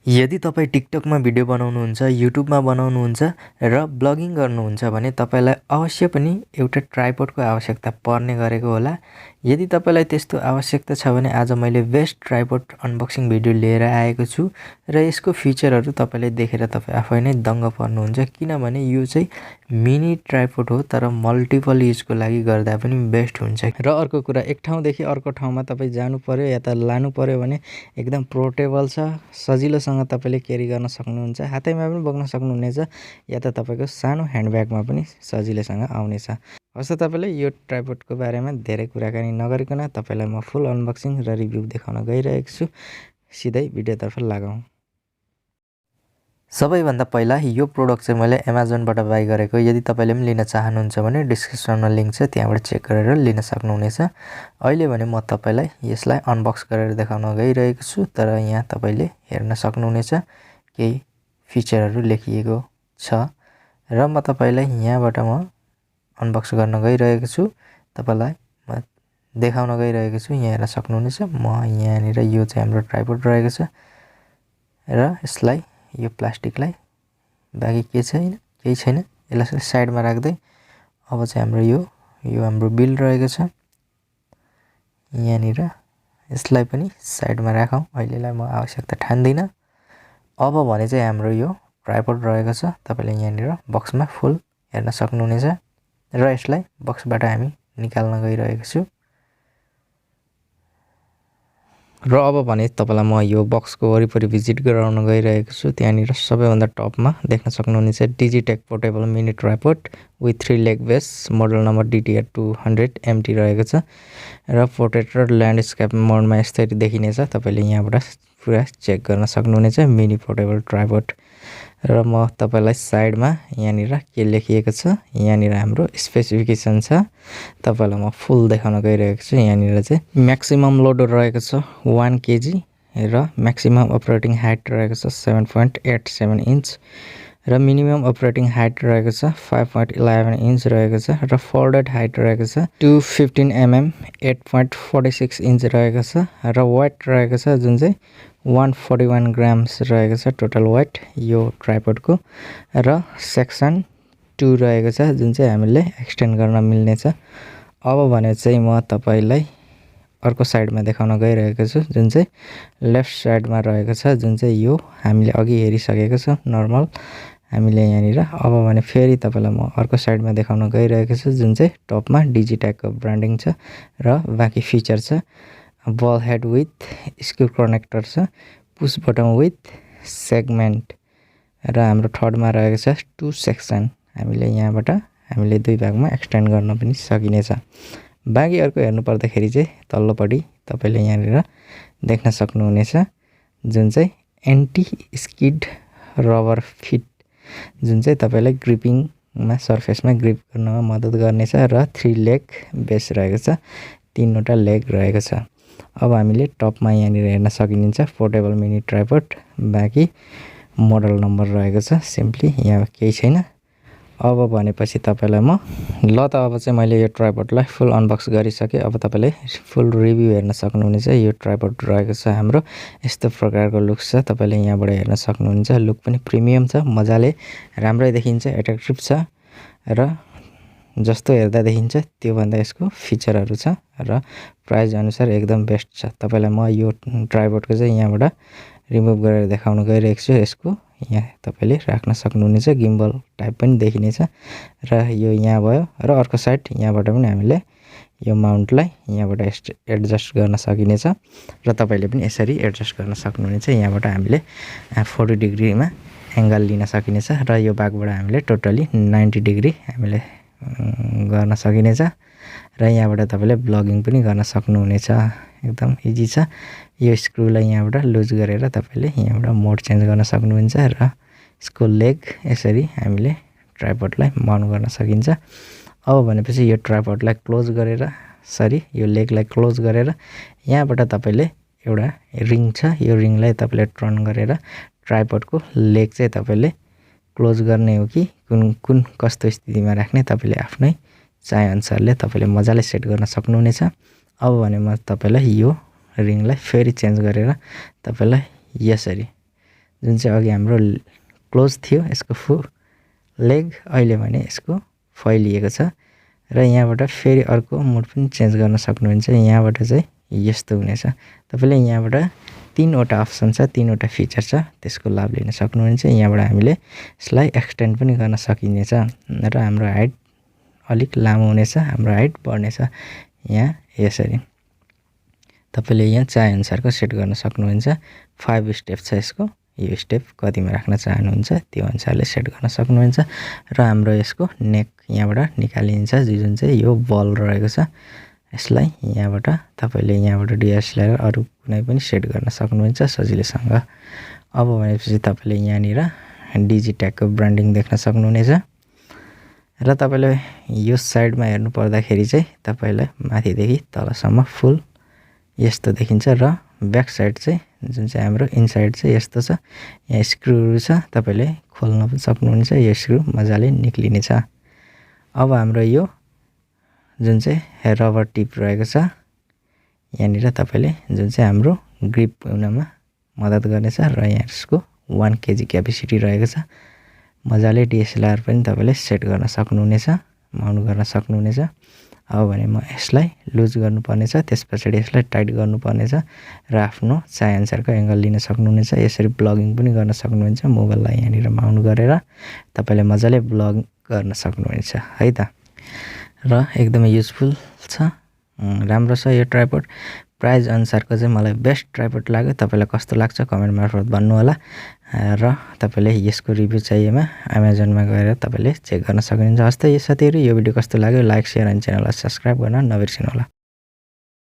यदि तपाईँ टिकटकमा भिडियो बनाउनुहुन्छ, युट्युबमा बनाउनुहुन्छ र ब्लगिङ गर्नुहुन्छ भने तपाईँलाई अवश्य पनि एउटा ट्राइपोडको आवश्यकता पर्ने गरेको होला। यदि तपाईँलाई त्यस्तो आवश्यकता छ भने आज मैले बेस्ट ट्राइपोड अनबक्सिङ भिडियो लिएर आएको छु र यसको फिचरहरू तपाईँले देखेर तपाईँ आफै नै दङ्ग पर्नुहुन्छ, किनभने यो चाहिँ मिनी ट्राइपोड हो तर मल्टिपल युजको लागि गर्दा पनि बेस्ट हुन्छ। र अर्को कुरा, एक ठाउँदेखि अर्को ठाउँमा तपाईँ जानु पर्यो या त लानु पर्यो भने एकदम पोर्टेबल छ, सजिलोसँग तपाईँले क्यारी गर्न सक्नुहुन्छ, हातैमा पनि बोक्न सक्नुहुनेछ या त तपाईँको सानो ह्यान्डब्यागमा पनि सजिलैसँग आउनेछ। हस् त तपाईँले यो ट्राइपोडको बारेमा धेरै कुराकानी नगरिकन तपाईँलाई म फुल अनबक्सिङ र रिभ्यू देखाउन गइरहेको छु। सिधै भिडियोतर्फ लागौँ। सबैभन्दा पहिला यो प्रोडक्ट चाहिँ मैले एमाजोनबाट बाई गरेको। यदि तपाईँले पनि लिन चाहनुहुन्छ भने डिस्क्रिप्सनमा लिङ्क छ, त्यहाँबाट चेक गरेर लिन सक्नुहुनेछ। अहिले भने म तपाईँलाई यसलाई अनबक्स गरेर देखाउन गइरहेको छु, तर यहाँ तपाईँले हेर्न सक्नुहुनेछ केही फिचरहरू लेखिएको छ र म तपाईँलाई यहाँबाट म अनबक्स गर्न गइरहेको छु, तपाईँलाई म देखाउन गइरहेको छु। यहाँ हेर्न सक्नुहुनेछ, म यहाँनिर यो चाहिँ हाम्रो ट्राइपोड रहेको छ र यसलाई यो प्लास्टिकलाई बाँकी केही छैन, यसलाई साइडमा राख्दै अब चाहिँ हाम्रो यो हाम्रो बिल रहेको छ, यहाँनिर यसलाई पनि साइडमा राखौँ, अहिलेलाई म आवश्यकता ठान्दिनँ। अब भने चाहिँ हाम्रो यो ट्राइपोड रहेको छ, तपाईँले यहाँनिर बक्समा फुल हेर्न सक्नुहुनेछ र यसलाई बक्सबाट हामी निकाल्न गइरहेको छु। र अब भने तपाईँलाई म यो बक्सको वरिपरि भिजिट गराउन गइरहेको छु। त्यहाँनिर सबैभन्दा टपमा देख्न सक्नुहुनेछ Digitek portable mini tripod with 3 leg base, model number DTR200 MT रहेको छ र पोर्ट्रेट र ल्यान्डस्केप मोडमा यसरी देखिनेछ। तपाईँले यहाँबाट पुरा चेक गर्न सक्नुहुनेछ मिनी पोर्टेबल ट्राइपोड। र म तपाईँलाई साइडमा यहाँनिर के लेखिएको छ, यहाँनिर हाम्रो स्पेसिफिकेसन छ, तपाईँलाई म फुल देखाउन गइरहेको छु। यहाँनिर चाहिँ म्याक्सिमम लोड रहेको छ 1 kg र म्याक्सिमम अपरेटिङ हाइट रहेको छ 7.87 इन्च र मिनिमम अपरेटिङ हाइट रहेको छ 5.11 इन्च रहेको छ र फोल्डेड हाइट रहेको छ 215 mm 8.46 इन्च रहेको छ र वेट रहेको छ जुन चाहिँ 141 ग्राम्स रहेको छ टोटल वेट यो ट्राइपोडको र सेक्सन 2 रहेको छ जुन चाहिँ हामीले एक्सटेन्ड गर्न मिल्नेछ। अब भने चाहिँ म तपाईँलाई अर्को साइडमा देखाउन गइरहेको छु, जुन चाहिँ लेफ्ट साइडमा रहेको छ, जुन चाहिँ यो हामीले अघि हेरिसकेको छ नर्मल हामीले यहाँनिर। अब भने फेरि तपाईँलाई म अर्को साइडमा देखाउन गइरहेको छु, जुन चाहिँ टपमा डिजिटेकको ब्रान्डिङ छ र बाँकी फिचर छ बल हेड विथ स्क्रू कनेक्टर छ, पुस बटन विथ सेगमेन्ट र हाम्रो थर्डमा रहेको छ 2 सेक्सन। हामीले यहाँबाट हामीले 2 भागमा एक्सटेन्ड गर्न पनि सकिनेछ। बाँकी अर्को हेर्नु पर्दाखेरि चाहिँ तल्लोपट्टि तपाईँले यहाँनिर देख्न सक्नुहुनेछ जुन चाहिँ एन्टी स्किड रबर फिट, जुन चाहिँ तपाईँलाई ग्रिपिङमा सर्फेसमा ग्रिप गर्नमा मद्दत गर्नेछ र 3 लेग बेस रहेको छ, 3वटा लेग रहेको छ। अब हामीले टपमा यहाँनिर हेर्न सकिन्छ पोर्टेबल मिनी ट्राइपोड, बाँकी मोडल नम्बर रहेको छ, सिम्पली यहाँ केही छैन। अब भनेपछि तपाईँलाई म ल त अब चाहिँ मैले यो ट्राइपोडलाई फुल अनबक्स गरिसकेँ। अब तपाईँले फुल रिभ्यू हेर्न सक्नुहुनेछ। यो ट्राइपोड रहेको छ हाम्रो यस्तो प्रकारको लुक्स छ, तपाईँले यहाँबाट हेर्न सक्नुहुन्छ। लुक पनि प्रिमियम छ, मजाले राम्रै देखिन्छ, एट्र्याक्टिभ छ र जस्तो हेर्दा देखिन्छ त्योभन्दा यसको फिचरहरू छ र प्राइस अनुसार एकदम बेस्ट छ। तपाईँलाई म यो ट्राइपोडको चाहिँ यहाँबाट रिमुभ गरेर देखाउन गइरहेको छु। यसको यहाँ तपाईँले राख्न सक्नुहुनेछ, गिम्बल टाइप पनि देखिनेछ र यो यहाँ भयो र अर्को साइड यहाँबाट पनि हामीले यो माउन्टलाई यहाँबाट एडजस्ट गर्न सकिनेछ र तपाईँले पनि यसरी एडजस्ट गर्न सक्नुहुनेछ। यहाँबाट हामीले 40 डिग्रीमा एङ्गल लिन सकिनेछ र यो भागबाट हामीले टोटली 90 डिग्री हामीले गर्न सकिनेछ र यहाँबाट तपाईँले ब्लगिङ पनि गर्न सक्नुहुनेछ। एकदम इजी छ। यो स्क्रुलाई यहाँबाट लुज गरेर तपाईँले यहाँबाट मोड चेन्ज गर्न सक्नुहुन्छ र यसको लेग यसरी हामीले ट्राइपोडलाई माउन्ट गर्न सकिन्छ। अब भनेपछि यो ट्राइपोडलाई क्लोज गरेर यो लेगलाई क्लोज गरेर यहाँबाट तपाईँले एउटा रिङ छ, यो रिङलाई तपाईँले टर्न गरेर ट्राइपोडको लेग चाहिँ तपाईँले क्लोज गर्ने हो कि कुन कस्तो स्थितिमा राख्ने तपाईँले आफ्नै चाहे अनुसारले तपाईँले मजाले सेट गर्न सक्नुहुनेछ। अब भने म तपाईँलाई यो रिङलाई फेरि चेन्ज गरेर तपाईँलाई यसरी जुन चाहिँ अघि हाम्रो क्लोज थियो यसको फुल लेग, अहिले भने यसको फैलिएको छ। र यहाँबाट फेरि अर्को मोड पनि चेन्ज गर्न सक्नुहुन्छ। यहाँबाट चाहिँ यस्तो हुनेछ। तपाईँले यहाँबाट 3वटा अप्सन छ, 3वटा फिचर छ, त्यसको लाभ लिन सक्नुहुन्छ। यहाँबाट हामीले यसलाई एक्सटेन्ड पनि गर्न सकिनेछ र हाम्रो हाइट अलिक लामो हुनेछ, हाम्रो हाइट बढ्नेछ। यहाँ यसरी तपाईँले यहाँ चाहेअनुसारको सेट गर्न सक्नुहुन्छ। 5 स्टेप छ यसको, यो स्टेप कतिमा राख्न चाहनुहुन्छ त्यो अनुसारले सेट गर्न सक्नुहुन्छ। र हाम्रो यसको नेक यहाँबाट निकालिन्छ, जुन चाहिँ यो बल रहेको छ। यसलाई यहाँबाट तपाईँले यहाँबाट डिएसएलआर अरू कुनै पनि सेट गर्न सक्नुहुन्छ सजिलैसँग। अब भनेपछि तपाईँले यहाँनिर डिजिट्यागको ब्रान्डिङ देख्न सक्नुहुनेछ। र तपाईँले यो साइडमा हेर्नु पर्दाखेरि चाहिँ तपाईँलाई माथिदेखि तलसम्म फुल यस्तो देखिन्छ। र ब्याक साइड चाहिँ जुन चाहिँ हाम्रो इनसाइड चाहिँ यस्तो छ। यहाँ स्क्रुहरू छ, तपाईँले खोल्न पनि सक्नुहुन्छ। यो स्क्रु मजाले निक्लिनेछ। अब हाम्रो यो जुन चाहिँ रबर टिप रहेको छ, यहाँनिर तपाईँले जुन चाहिँ हाम्रो ग्रिप हुनमा मद्दत गर्नेछ। र यहाँ यसको 1 kg क्यापेसिटी रहेको छ। मजाले डिएसएलआर पनि तपाईँले सेट गर्न सक्नुहुनेछ, माउन्ट गर्न सक्नुहुनेछ। अब भने म यसलाई लुज गर्नुपर्नेछ, त्यस पछाडि यसलाई टाइट गर्नुपर्नेछ र आफ्नो चाहेअनुसारको एङ्गल लिन सक्नुहुनेछ। यसरी ब्लगिङ पनि गर्न सक्नुहुन्छ। मोबाइललाई यहाँनिर माउन्ट गरेर तपाईँले मजाले ब्लग गर्न सक्नुहुनेछ है त। र एकदमै युजफुल छ, राम्रो छ यो ट्राइपोड। प्राइस अनुसारको चाहिँ मलाई बेस्ट ट्राइपोड लाग्यो। तपाईँलाई कस्तो लाग्छ कमेन्ट मार्फत भन्नु होला। र तपाईँले यसको रिभ्यू चाहिएमा अमेजनमा गएर तपाईँले चेक गर्न सक्नुहुन्छ। हस् त यो साथीहरू, यो भिडियो कस्तो लाग्यो लाइक, सेयर अनि च्यानललाई सब्स्क्राइब गर्न नबिर्सिनु होला।